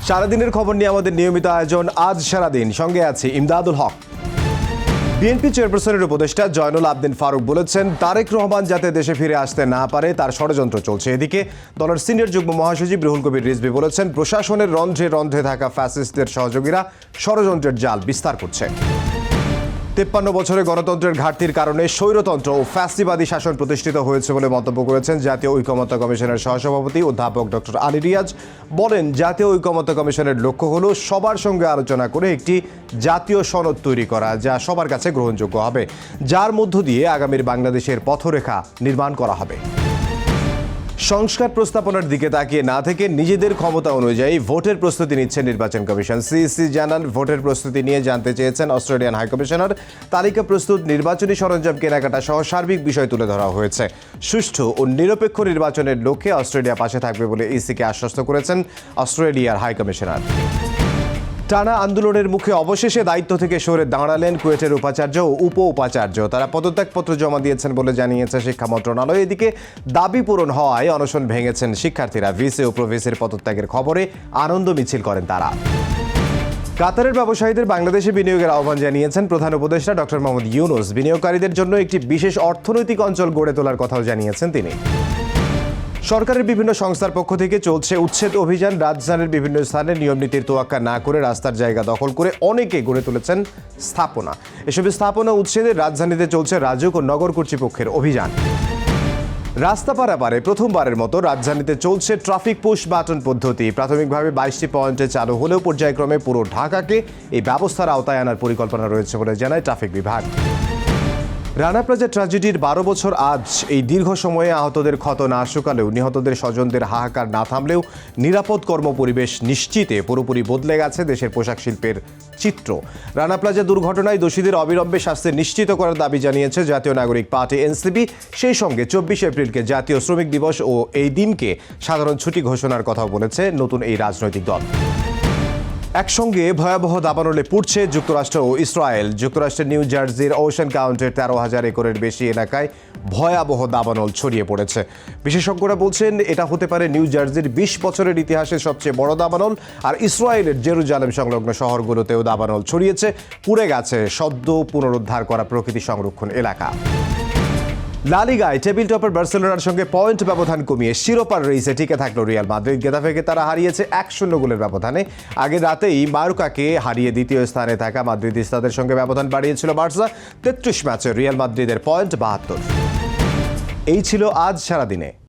সারাদিনের খবর নিয়ে আমাদের নিয়মিত আয়োজন আজ সারাদিন, সঙ্গে আছে ইমদাদুল হক। বিএনপি চেয়ারপারসনের উপদেষ্টা জয়নুল আবদিন ফারুক বলেছেন, তারেক রহমান যাতে দেশে ফিরে আসতে না পারে তার ষড়যন্ত্র চলছে। এদিকে দলের সিনিয়র যুগ্ম মহাসচিব রুহুল কবির রিজভী বলেছেন, প্রশাসনের রন্ধ্রে রন্ধ্রে থাকা ফ্যাসিস্টদের সহযোগীরা ষড়যন্ত্রের জাল বিস্তার করছে। 53 বছরের গণতন্ত্রের ঘাটতির কারণে স্বৈরতন্ত্র ও ফ্যাসিবাদী শাসন প্রতিষ্ঠিত হয়েছে বলে মন্তব্য করেছেন জাতীয় ঐকমত্য কমিশনের সহসভাপতি অধ্যাপক ডক্টর আলী রিয়াজ। বলেন, জাতীয় ঐকমত্য কমিশনের লক্ষ্য হল সবার সঙ্গে আলোচনা করে একটি জাতীয় সনদ তৈরি করা, যা সবার কাছে গ্রহণযোগ্য হবে, যার মধ্য দিয়ে আগামীর বাংলাদেশের পথরেখা নির্মাণ করা হবে। সংস্কার প্রস্তাবনার দিকে তাকিয়ে না থেকে নিজেদের ক্ষমতা অনুযায়ী ভোটের প্রস্তুতি নিচ্ছে নির্বাচন কমিশন। সিইসি জানান, ভোটের প্রস্তুতি নিয়ে জানতে চেয়েছেন অস্ট্রেলিয়ান হাইকমিশনার। তালিকা প্রস্তুত, নির্বাচনী সরঞ্জাম কেনাকাটা সহ সার্বিক বিষয় তুলে ধরা হয়েছে। সুষ্ঠু ও নিরপেক্ষ নির্বাচনের লক্ষ্যে অস্ট্রেলিয়া পাশে থাকবে বলে ইসিকে আশ্বস্ত করেছেন অস্ট্রেলিয়ার হাইকমিশনার। টানা আন্দোলনের মুখে অবশেষে দায়িত্ব থেকে সরে দাঁড়ালেন কুয়েটের উপাচার্য ও উপ উপাচার্য। তারা পদত্যাগপত্র জমা দিয়েছেন বলে জানিয়েছে শিক্ষা মন্ত্রণালয়। এদিকে দাবি পূরণ হওয়ায় অনশন ভেঙেছেন শিক্ষার্থীরা। ভিসি ও প্রভিসির পদত্যাগের খবরে আনন্দ মিছিল করেন তারা। কাতারের ব্যবসায়ীদের বাংলাদেশে বিনিয়োগের আহ্বান জানিয়েছেন প্রধান উপদেষ্টা ডক্টর মোহাম্মদ ইউনূস। বিনিয়োগকারীদের জন্য একটি বিশেষ অর্থনৈতিক অঞ্চল গড়ে তোলার কথাও জানিয়েছেন তিনি। সরকারের বিভিন্ন সংস্থার পক্ষ থেকে চলছে উচ্ছেদ অভিযান। রাজধানীর বিভিন্ন স্থানে নিয়ম নীতির তোয়াক্কা না করে রাস্তার জায়গা দখল করে অনেকে গড়ে তুলেছেন স্থাপনা। এসব স্থাপনা উচ্ছেদে রাজধানীতে চলছে রাজুক ও নগর কর্তৃপক্ষের অভিযান। রাস্তা পারাপারে প্রথমবারের মতো রাজধানীতে চলছে ট্রাফিক পুশ বাটন পদ্ধতি। প্রাথমিকভাবে 22টি পয়েন্টে চালু হলেও পর্যায়ক্রমে পুরো ঢাকাকে এই ব্যবস্থার আওতায় আনার পরিকল্পনা রয়েছে বলে জানায় ট্রাফিক বিভাগ। রানা প্লাজা ট্র্যাজেডির 12 বছর আজ। এই দীর্ঘ সময়ে আহতদের ক্ষত না শুকালেও, নিহতদের স্বজনদের হাহাকার না থামলেও নিরাপদ কর্মপরিবেশ নিশ্চিতে পুরোপুরি বদলে গেছে দেশের পোশাক শিল্পের চিত্র। রানা প্লাজা দুর্ঘটনায় দোষীদের অবিলম্বে শাস্তি নিশ্চিত করার দাবি জানিয়েছে জাতীয় নাগরিক পার্টি এনসিপি। সেই সঙ্গে 24 এপ্রিলকে জাতীয় শ্রমিক দিবস ও এই দিনকে সাধারণ ছুটি ঘোষণার কথাও বলেছে নতুন এই রাজনৈতিক দল। একসঙ্গে ভয়াবহ দাবানলে পুড়ছে যুক্তরাষ্ট্র ও ইসরায়েল। যুক্তরাষ্ট্রের নিউ জার্সির ওশেন কাউন্টির 13,000 একরের বেশি এলাকায় ভয়াবহ দাবানল ছড়িয়ে পড়েছে। বিশেষজ্ঞরা বলছেন, এটা হতে পারে নিউ জার্সির 20 বছরের ইতিহাসের সবচেয়ে বড় দাবানল। আর ইসরায়েলের জেরুজালেম সংলগ্ন শহরগুলোতেও দাবানল ছড়িয়েছে। পুড়ে গেছে সদ্য পুনরুদ্ধার করা প্রকৃতি সংরক্ষণ এলাকা। লা লিগায় টেবিল টপার বার্সেলোনার সঙ্গে পয়েন্ট ব্যবধান কমিয়ে শিরোপার রেসে টিকে থাকলো রিয়াল মাদ্রিদ। গেতাফেকে তারা হারিয়েছে 1-0 গোলের ব্যবধানে। আগের রাতেই মায়োর্কাকে হারিয়ে দ্বিতীয় স্থানে থাকা মাদ্রিদিস্তাদের সঙ্গে ব্যবধান বাড়িয়েছিল বার্সা। 33 ম্যাচে রিয়াল মাদ্রিদের পয়েন্ট 72। এই ছিল আজ সারাদিনে।